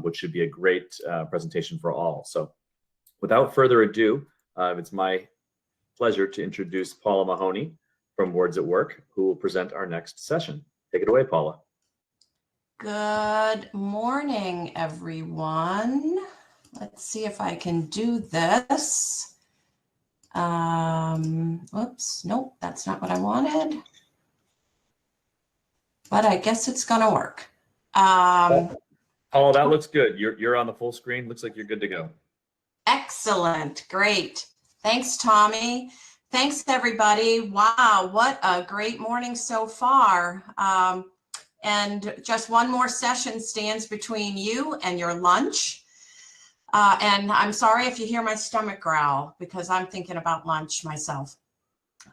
which should be a great presentation for all. So without further ado, it's my pleasure to introduce Paula Mahoney from Words at Work, who will present our next session. Take it away, Paula. Good morning, everyone. Let's see if I can do this. Oops, nope, that's not what I wanted. But I guess it's gonna work. Paula, that looks good. You're on the full screen. Looks like you're good to go. Excellent, great. Thanks, Tommy. Thanks, everybody. Wow, what a great morning so far. And just one more session stands between you and your lunch. And I'm sorry if you hear my stomach growl because I'm thinking about lunch myself.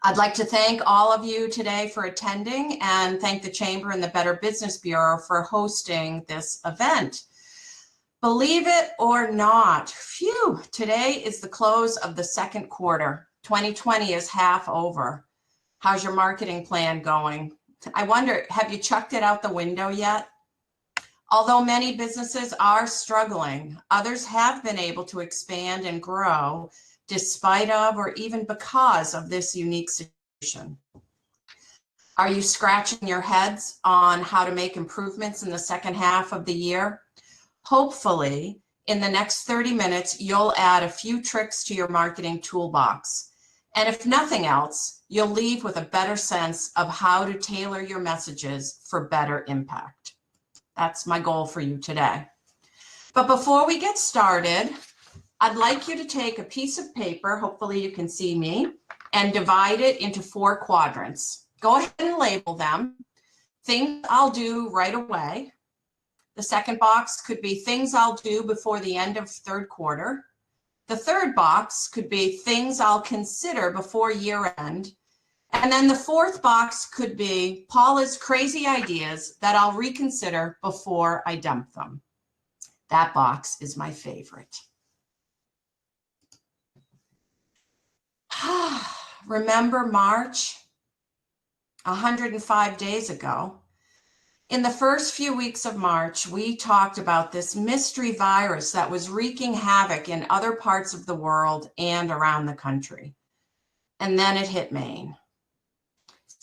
I'd like to thank all of you today for attending and thank the Chamber and the Better Business Bureau for hosting this event. Believe it or not, phew, today is the close of the second quarter. 2020 is half over. How's your marketing plan going? I wonder, have you chucked it out the window yet? Although many businesses are struggling, others have been able to expand and grow despite of or even because of this unique situation. Are you scratching your heads on how to make improvements in the second half of the year? Hopefully, in the next 30 minutes, you'll add a few tricks to your marketing toolbox. And if nothing else, you'll leave with a better sense of how to tailor your messages for better impact. That's my goal for you today. But before we get started, I'd like you to take a piece of paper, hopefully you can see me, and divide it into 4 quadrants. Go ahead and label them. Things I'll do right away. The second box could be things I'll do before the end of third quarter. The third box could be things I'll consider before year end. And then the fourth box could be Paula's crazy ideas that I'll reconsider before I dump them. That box is my favorite. Remember March? 105 days ago. In the first few weeks of March, we talked about this mystery virus that was wreaking havoc in other parts of the world and around the country. And then it hit Maine.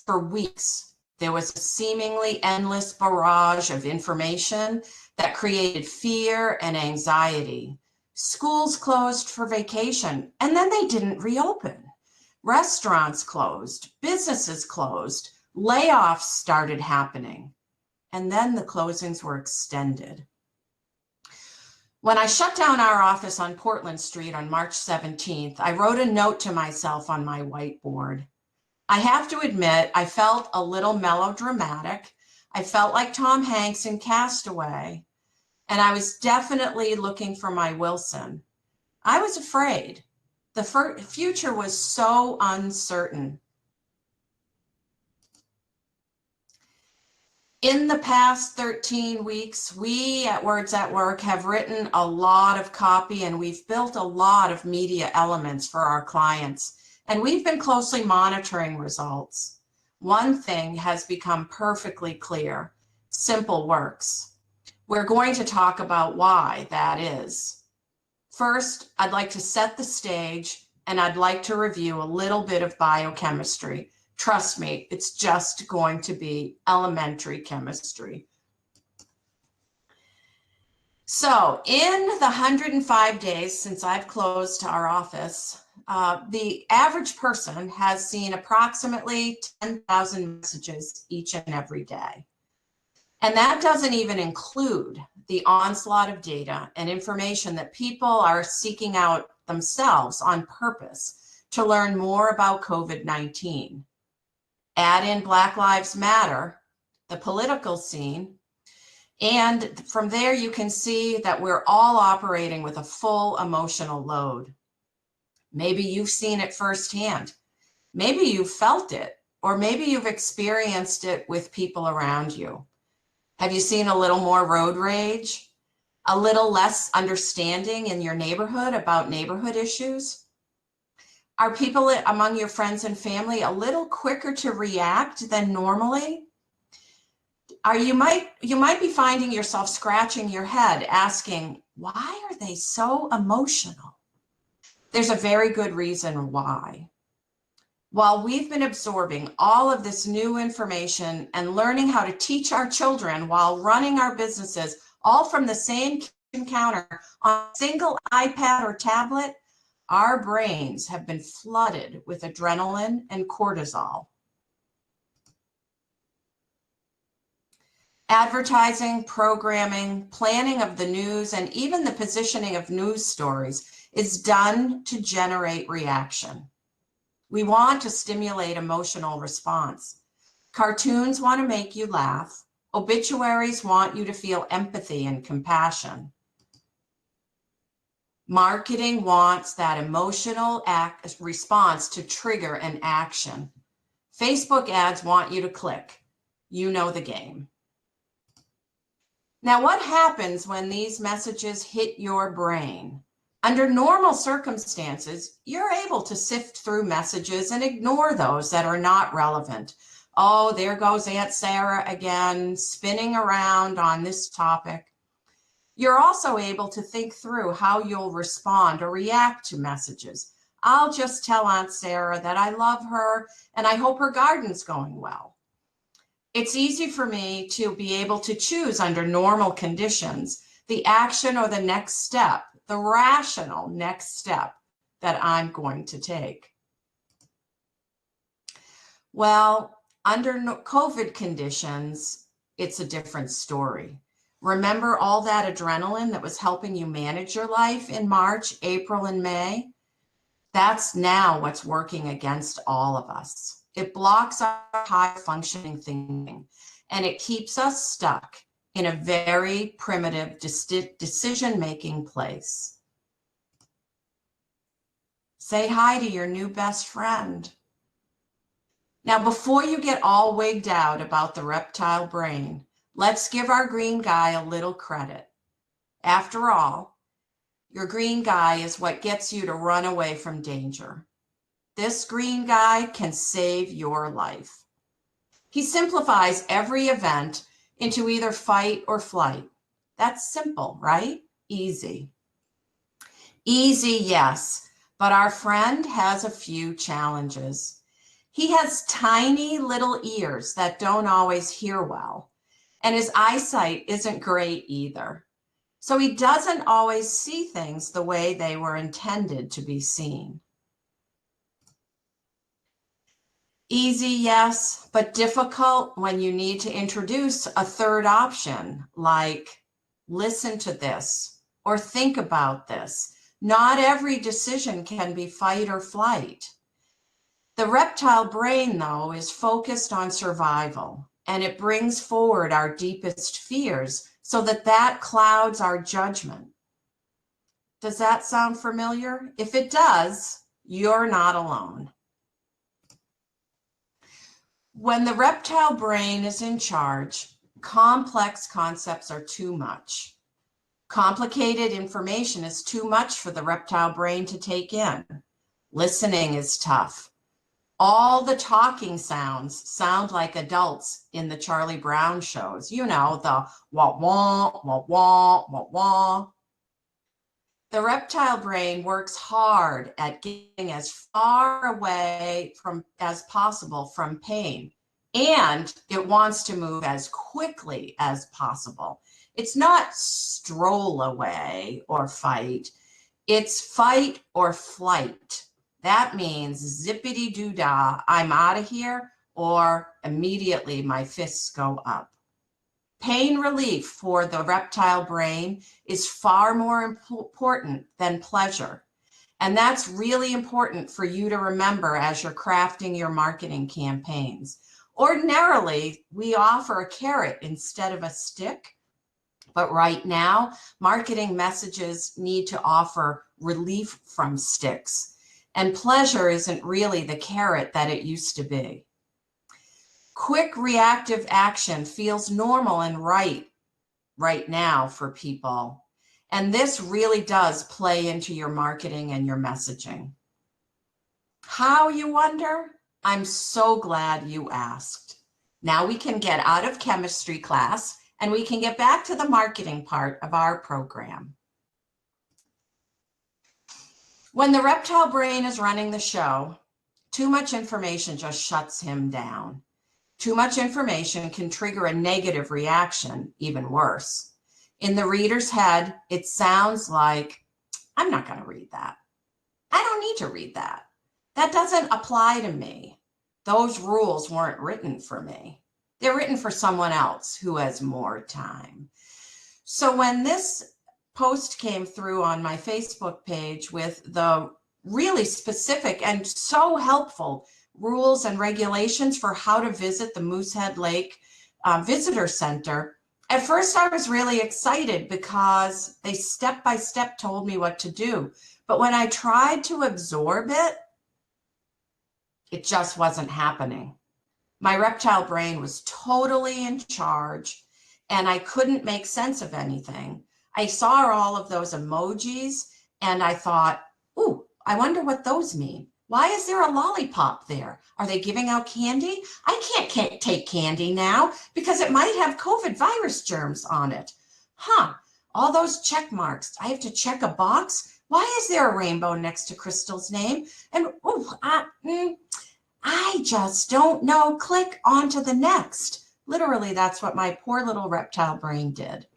For weeks, there was a seemingly endless barrage of information that created fear and anxiety. Schools closed for vacation, and then they didn't reopen. Restaurants closed, businesses closed, layoffs started happening. And then the closings were extended. When I shut down our office on Portland Street on March 17th, I wrote a note to myself on my whiteboard. I have to admit, I felt a little melodramatic. I felt like Tom Hanks in Castaway, and I was definitely looking for my Wilson. I was afraid. The future was so uncertain. In the past 13 weeks, we at Words at Work have written a lot of copy and we've built a lot of media elements for our clients. And we've been closely monitoring results. One thing has become perfectly clear: simple works. We're going to talk about why that is. First, I'd like to set the stage and I'd like to review a little bit of biochemistry. Trust me, it's just going to be elementary chemistry. So in the 105 days since I've closed our office, the average person has seen approximately 10,000 messages each and every day. And that doesn't even include the onslaught of data and information that people are seeking out themselves on purpose to learn more about COVID-19. Add in Black Lives Matter, the political scene, and from there you can see that we're all operating with a full emotional load. Maybe you've seen it firsthand. Maybe you've felt it, or maybe you've experienced it with people around you. Have you seen a little more road rage? A little less understanding in your neighborhood about neighborhood issues? Are people among your friends and family a little quicker to react than normally? You might be finding yourself scratching your head asking, why are they so emotional? There's a very good reason why. While we've been absorbing all of this new information and learning how to teach our children while running our businesses, all from the same kitchen counter on a single iPad or tablet, our brains have been flooded with adrenaline and cortisol. Advertising, programming, planning of the news, and even the positioning of news stories is done to generate reaction. We want to stimulate emotional response. Cartoons want to make you laugh. Obituaries want you to feel empathy and compassion. Marketing wants that emotional response to trigger an action. Facebook ads want you to click. You know the game. Now, what happens when these messages hit your brain? Under normal circumstances, you're able to sift through messages and ignore those that are not relevant. Oh, there goes Aunt Sarah again, spinning around on this topic. You're also able to think through how you'll respond or react to messages. I'll just tell Aunt Sarah that I love her and I hope her garden's going well. It's easy for me to be able to choose under normal conditions the action or the next step, the rational next step that I'm going to take. Well, under COVID conditions, it's a different story. Remember all that adrenaline that was helping you manage your life in March, April, and May? That's now what's working against all of us. It blocks our high functioning thinking, and it keeps us stuck in a very primitive decision-making place. Say hi to your new best friend. Now, before you get all wigged out about the reptile brain, let's give our green guy a little credit. After all, your green guy is what gets you to run away from danger. This green guy can save your life. He simplifies every event into either fight or flight. That's simple, right? Easy. Easy, yes, but our friend has a few challenges. He has tiny little ears that don't always hear well, and his eyesight isn't great either. So he doesn't always see things the way they were intended to be seen. Easy, yes, but difficult when you need to introduce a third option, like listen to this or think about this. Not every decision can be fight or flight. The reptile brain, though, is focused on survival, and it brings forward our deepest fears so that clouds our judgment. Does that sound familiar? If it does, you're not alone. When the reptile brain is in charge, complex concepts are too much. Complicated information is too much for the reptile brain to take in. Listening is tough. All the talking sounds sound like adults in the Charlie Brown shows. You know, the wah-wah, wah-wah, wah-wah. The reptile brain works hard at getting as far away as possible from pain, and it wants to move as quickly as possible. It's not stroll away or fight. It's fight or flight. That means zippity-doo-dah, I'm out of here, or immediately my fists go up. Pain relief for the reptile brain is far more important than pleasure. And that's really important for you to remember as you're crafting your marketing campaigns. Ordinarily, we offer a carrot instead of a stick, but right now, marketing messages need to offer relief from sticks. And pleasure isn't really the carrot that it used to be. Quick reactive action feels normal and right now for people. And this really does play into your marketing and your messaging. How, you wonder? I'm so glad you asked. Now we can get out of chemistry class and we can get back to the marketing part of our program. When the reptile brain is running the show, too much information just shuts him down. Too much information can trigger a negative reaction, even worse. In the reader's head, it sounds like, I'm not going to read that. I don't need to read that. That doesn't apply to me. Those rules weren't written for me. They're written for someone else who has more time. So when this post came through on my Facebook page with the really specific and so helpful rules and regulations for how to visit the Moosehead Lake Visitor Center, at first I was really excited because they step by step told me what to do. But when I tried to absorb it, it just wasn't happening. My reptile brain was totally in charge and I couldn't make sense of anything. I saw all of those emojis and I thought, ooh, I wonder what those mean. Why is there a lollipop there? Are they giving out candy? I can't take candy now because it might have COVID virus germs on it. Huh, all those check marks. I have to check a box. Why is there a rainbow next to Crystal's name? And I just don't know. Click on to the next. Literally, that's what my poor little reptile brain did.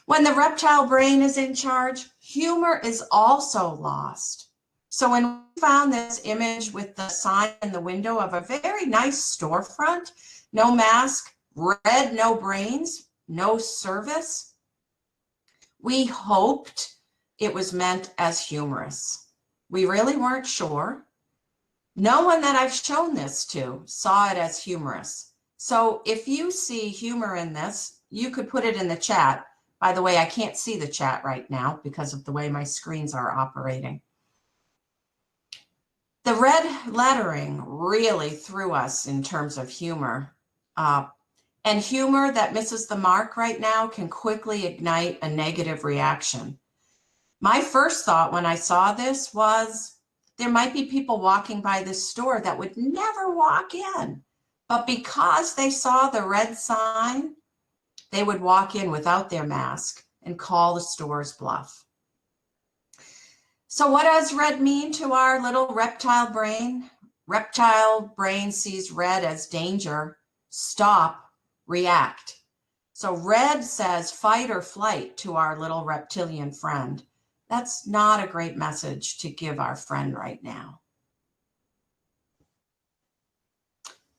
When the reptile brain is in charge, humor is also lost. So when we found this image with the sign in the window of a very nice storefront, no mask, red, no brains, no service, we hoped it was meant as humorous. We really weren't sure. No one that I've shown this to saw it as humorous. So if you see humor in this, you could put it in the chat. By the way, I can't see the chat right now because of the way my screens are operating. The red lettering really threw us in terms of humor. And humor that misses the mark right now can quickly ignite a negative reaction. My first thought when I saw this was there might be people walking by this store that would never walk in. But because they saw the red sign, they would walk in without their mask and call the store's bluff. So what does red mean to our little reptile brain? Reptile brain sees red as danger, stop, react. So red says fight or flight to our little reptilian friend. That's not a great message to give our friend right now.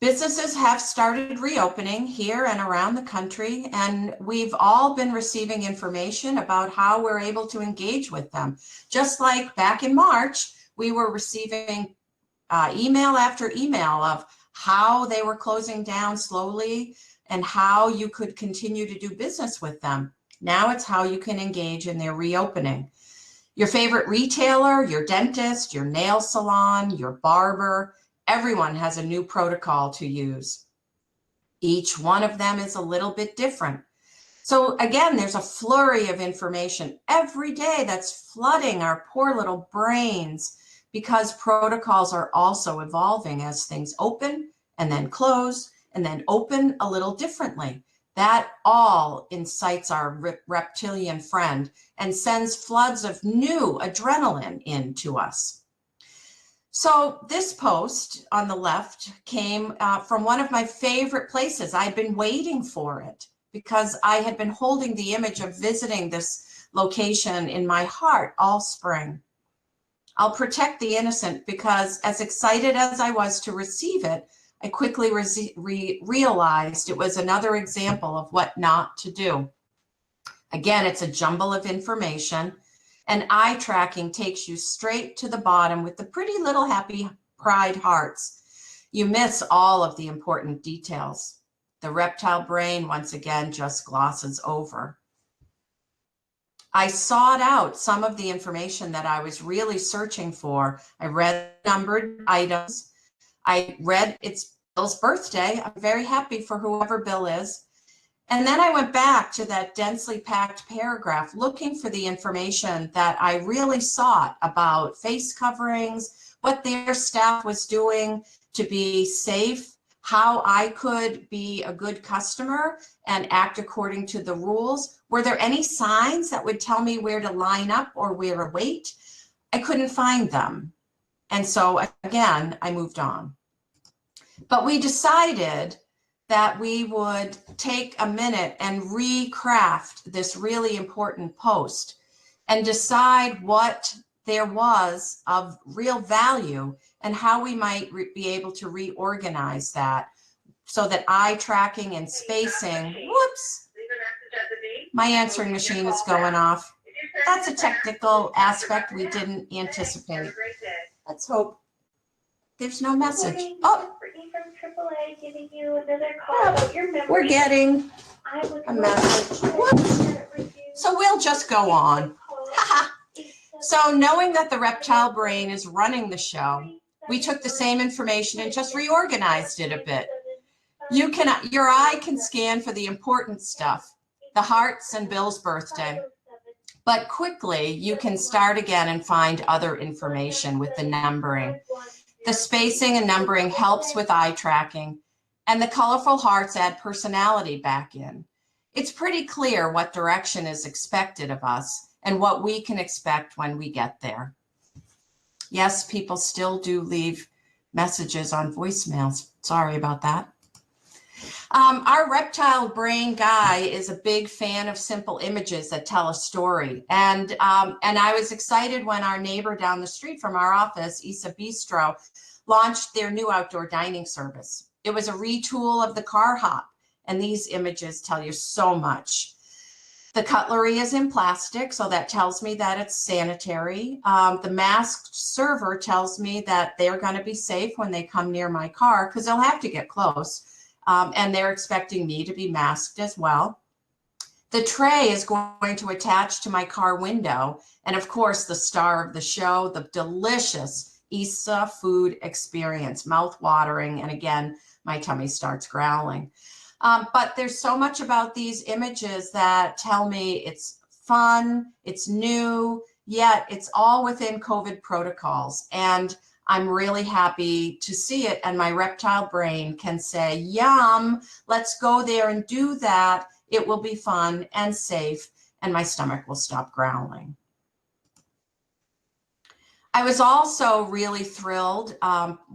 Businesses have started reopening here and around the country, and we've all been receiving information about how we're able to engage with them. Just like back in March, we were receiving email after email of how they were closing down slowly and how you could continue to do business with them. Now it's how you can engage in their reopening. Your favorite retailer, your dentist, your nail salon, your barber, everyone has a new protocol to use. Each one of them is a little bit different. So again, there's a flurry of information every day that's flooding our poor little brains because protocols are also evolving as things open and then close and then open a little differently. That all incites our reptilian friend and sends floods of new adrenaline into us. So this post on the left came from one of my favorite places. I'd been waiting for it because I had been holding the image of visiting this location in my heart all spring. I'll protect the innocent because as excited as I was to receive it, I quickly realized it was another example of what not to do. Again, it's a jumble of information. And eye tracking takes you straight to the bottom with the pretty little happy pride hearts. You miss all of the important details. The reptile brain, once again, just glosses over. I sought out some of the information that I was really searching for. I read numbered items. I read it's Bill's birthday. I'm very happy for whoever Bill is. And then I went back to that densely packed paragraph looking for the information that I really sought about face coverings, what their staff was doing to be safe how I could be a good customer and act according to the rules. Were there any signs that would tell me where to line up or where to wait? I couldn't find them. And so again, I moved on. But we decided that we would take a minute and recraft this really important post and decide what there was of real value and how we might be able to reorganize that so that eye tracking and spacing, whoops, my answering machine is going off. That's a technical aspect we didn't anticipate. Let's hope there's no message. Oh, we're getting a message. Whoops. So we'll just go on. So knowing that the reptile brain is running the show, we took the same information and just reorganized it a bit. Your eye can scan for the important stuff, the hearts and Bill's birthday. But quickly, you can start again and find other information with the numbering. The spacing and numbering helps with eye tracking, and the colorful hearts add personality back in. It's pretty clear what direction is expected of us and what we can expect when we get there. Yes, people still do leave messages on voicemails. Sorry about that. Our reptile brain guy is a big fan of simple images that tell a story. And I was excited when our neighbor down the street from our office, Bistro, launched their new outdoor dining service. It was a retool of the car hop, and these images tell you so much. The cutlery is in plastic, so that tells me that it's sanitary. The masked server tells me that they're going to be safe when they come near my car because they'll have to get close. And they're expecting me to be masked as well. The tray is going to attach to my car window. And of course, the star of the show, the delicious Isa food experience, mouth-watering. And again, my tummy starts growling. But there's so much about these images that tell me it's fun, it's new, yet it's all within COVID protocols. And I'm really happy to see it, and my reptile brain can say, yum, let's go there and do that. It will be fun and safe, and my stomach will stop growling. I was also really thrilled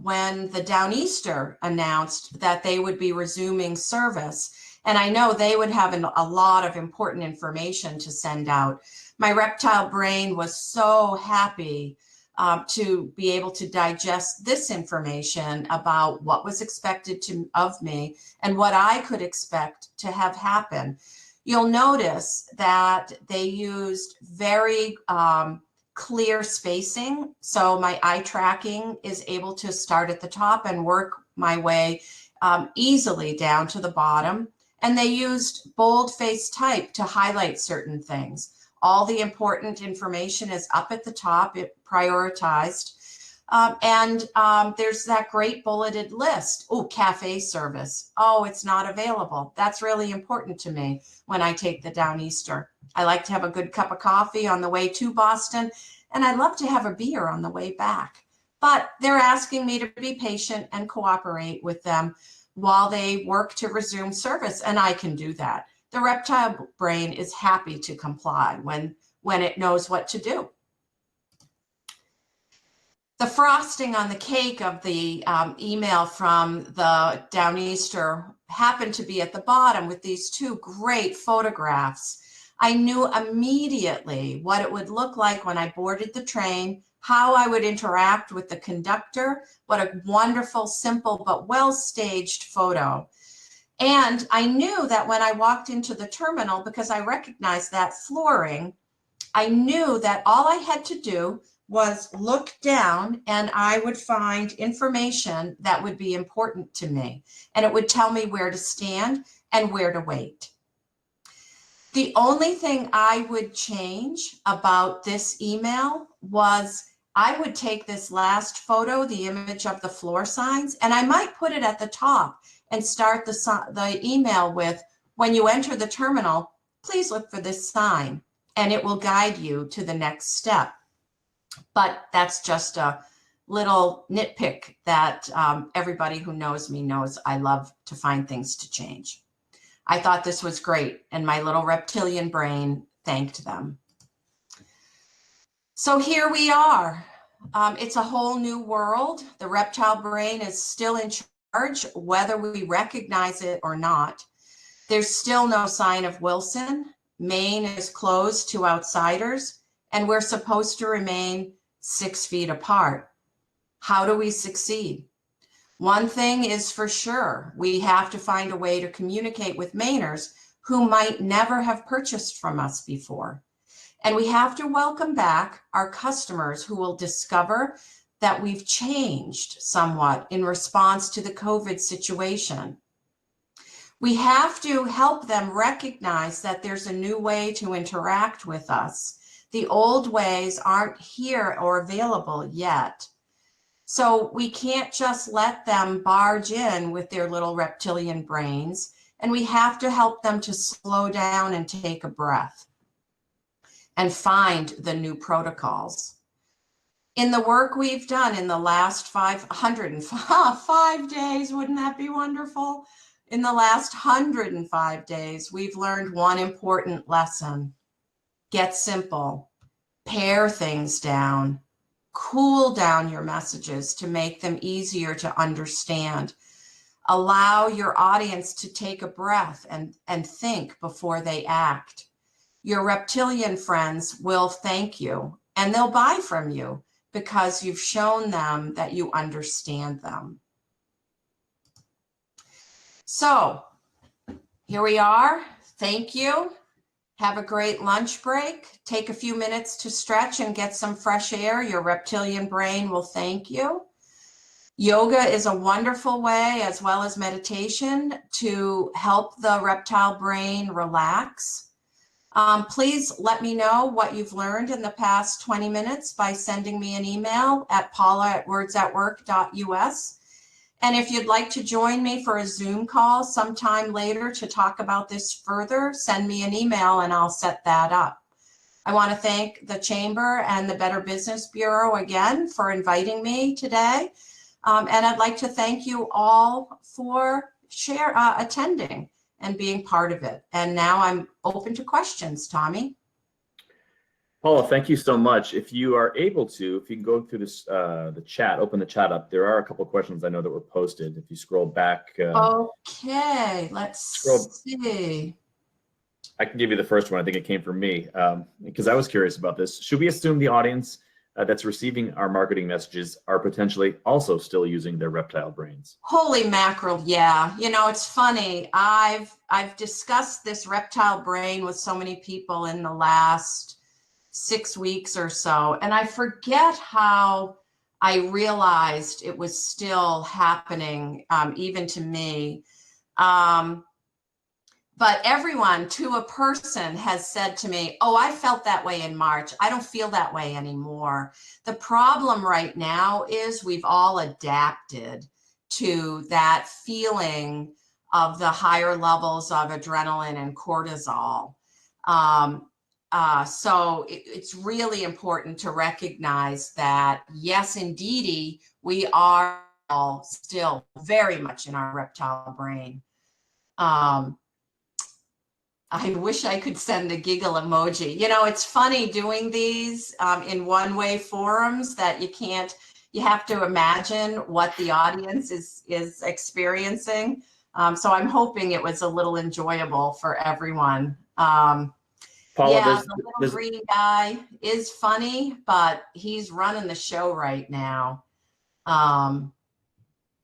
when the Downeaster announced that they would be resuming service, and I know they would have a lot of important information to send out. My reptile brain was so happy to be able to digest this information about what was expected of me and what I could expect to have happen. You'll notice that they used very clear spacing. So my eye tracking is able to start at the top and work my way easily down to the bottom. And they used boldface type to highlight certain things. All the important information is up at the top, it prioritized. And there's that great bulleted list. Oh, cafe service. Oh, it's not available. That's really important to me when I take the Downeaster. I like to have a good cup of coffee on the way to Boston, and I love to have a beer on the way back. But they're asking me to be patient and cooperate with them while they work to resume service, and I can do that. The reptile brain is happy to comply when it knows what to do. The frosting on the cake of the email from the Downeaster happened to be at the bottom with these two great photographs. I knew immediately what it would look like when I boarded the train, how I would interact with the conductor. What a wonderful, simple, but well-staged photo. And I knew that when I walked into the terminal, because I recognized that flooring, I knew that all I had to do was look down and I would find information that would be important to me. And it would tell me where to stand and where to wait. The only thing I would change about this email was I would take this last photo, the image of the floor signs, and I might put it at the top and start the email with, when you enter the terminal, please look for this sign, and it will guide you to the next step. But that's just a little nitpick that everybody who knows me knows I love to find things to change. I thought this was great, and my little reptilian brain thanked them. So here we are. It's a whole new world. The reptile brain is still in charge, whether we recognize it or not. There's still no sign of Wilson. Maine is closed to outsiders, and we're supposed to remain 6 feet apart. How do we succeed? One thing is for sure, we have to find a way to communicate with Mainers who might never have purchased from us before. And we have to welcome back our customers who will discover that we've changed somewhat in response to the COVID situation. We have to help them recognize that there's a new way to interact with us. The old ways aren't here or available yet. So we can't just let them barge in with their little reptilian brains, and we have to help them to slow down and take a breath and find the new protocols. In the work we've done in the last 505 days, wouldn't that be wonderful? In the last 105 days, we've learned one important lesson. Get simple, pare things down, cool down your messages to make them easier to understand. Allow your audience to take a breath and think before they act. Your reptilian friends will thank you, and they'll buy from you because you've shown them that you understand them. So here we are. Thank you. Have a great lunch break. Take a few minutes to stretch and get some fresh air. Your reptilian brain will thank you. Yoga is a wonderful way, as well as meditation, to help the reptile brain relax. Please let me know what you've learned in the past 20 minutes by sending me an email at paula@wordsatwork.us. And if you'd like to join me for a Zoom call sometime later to talk about this further, send me an email and I'll set that up. I want to thank the Chamber and the Better Business Bureau again for inviting me today. And I'd like to thank you all for attending and being part of it. And now I'm open to questions, Tommy. Paula, thank you so much. If you are able to, if you can go through this, the chat, open the chat up. There are a couple of questions I know that were posted. If you scroll back. Okay, let's see. I can give you the first one. I think it came from me because I was curious about this. Should we assume the audience that's receiving our marketing messages are potentially also still using their reptile brains? Holy mackerel, yeah. You know, it's funny. I've discussed this reptile brain with so many people in the last 6 weeks or so, and I forget how I realized it was still happening, even to me. But everyone, to a person, has said to me, oh, I felt that way in March. I don't feel that way anymore. The problem right now is we've all adapted to that feeling of the higher levels of adrenaline and cortisol. So it's really important to recognize that, yes, indeedy, we are all still very much in our reptile brain. I wish I could send a giggle emoji. You know, it's funny doing these in one-way forums that you have to imagine what the audience is experiencing. So I'm hoping it was a little enjoyable for everyone. Paula, yeah, the little green guy is funny, but he's running the show right now.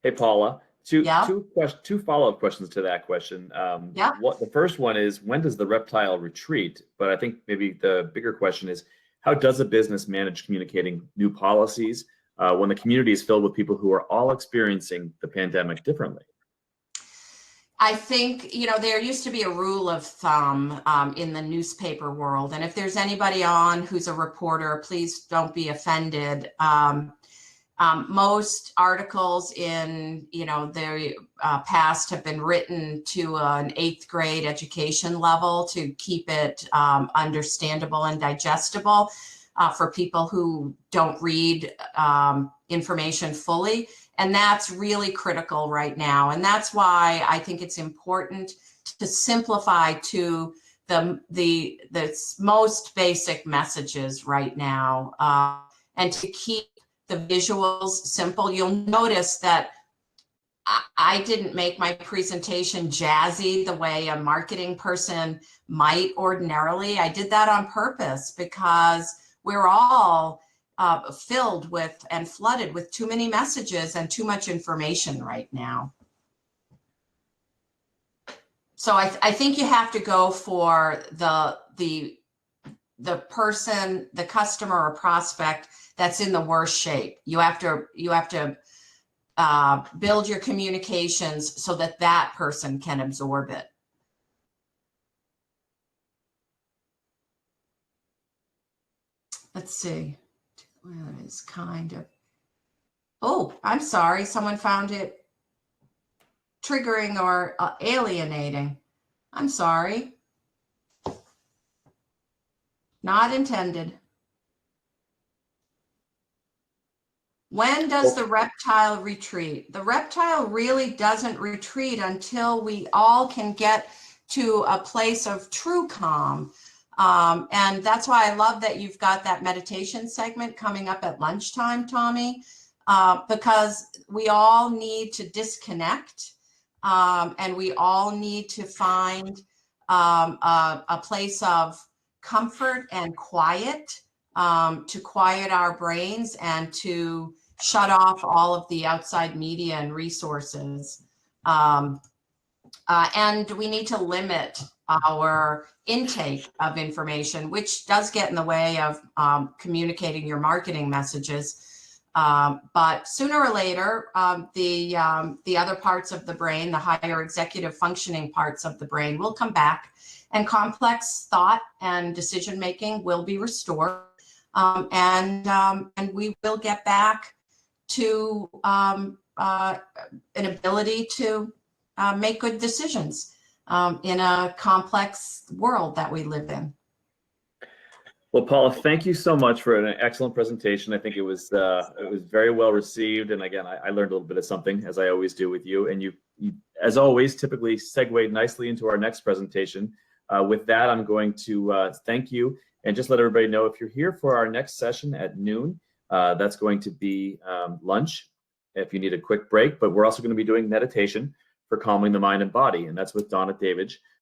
Hey, Paula, two follow-up questions to that question. Yeah. What the first one is, when does the reptile retreat? But I think maybe the bigger question is, how does a business manage communicating new policies when the community is filled with people who are all experiencing the pandemic differently? I think, you know, there used to be a rule of thumb in the newspaper world. And if there's anybody on who's a reporter, please don't be offended. Most articles in, you know, the past have been written to an 8th grade education level to keep it understandable and digestible. for people who don't read information fully. And that's really critical right now. And that's why I think it's important to simplify to the most basic messages right now, and to keep the visuals simple. You'll notice that I didn't make my presentation jazzy the way a marketing person might ordinarily. I did that on purpose because we're all filled with and flooded with too many messages and too much information right now. So I think you have to go for the person, the customer or prospect that's in the worst shape. You have to build your communications so that that person can absorb it. Let's see. Well, it's kind of. Oh, I'm sorry. Someone found it triggering or alienating. I'm sorry. Not intended. When does the reptile retreat? The reptile really doesn't retreat until we all can get to a place of true calm. And that's why I love that you've got that meditation segment coming up at lunchtime, Tommy, because we all need to disconnect, and we all need to find a place of comfort and quiet, to quiet our brains and to shut off all of the outside media and resources. And we need to limit our intake of information, which does get in the way of communicating your marketing messages. But sooner or later, the other parts of the brain, the higher executive functioning parts of the brain, will come back, and complex thought and decision making will be restored, and we will get back to an ability to make good decisions in a complex world that we live in. Well, Paula, thank you so much for an excellent presentation. I think it was very well received, and again, I learned a little bit of something, as I always do with you. And you as always, typically segued nicely into our next presentation. With that, I'm going to thank you and just let everybody know, if you're here for our next session at noon, that's going to be lunch if you need a quick break. But we're also going to be doing meditation for calming the mind and body, and that's with Donna Davidge.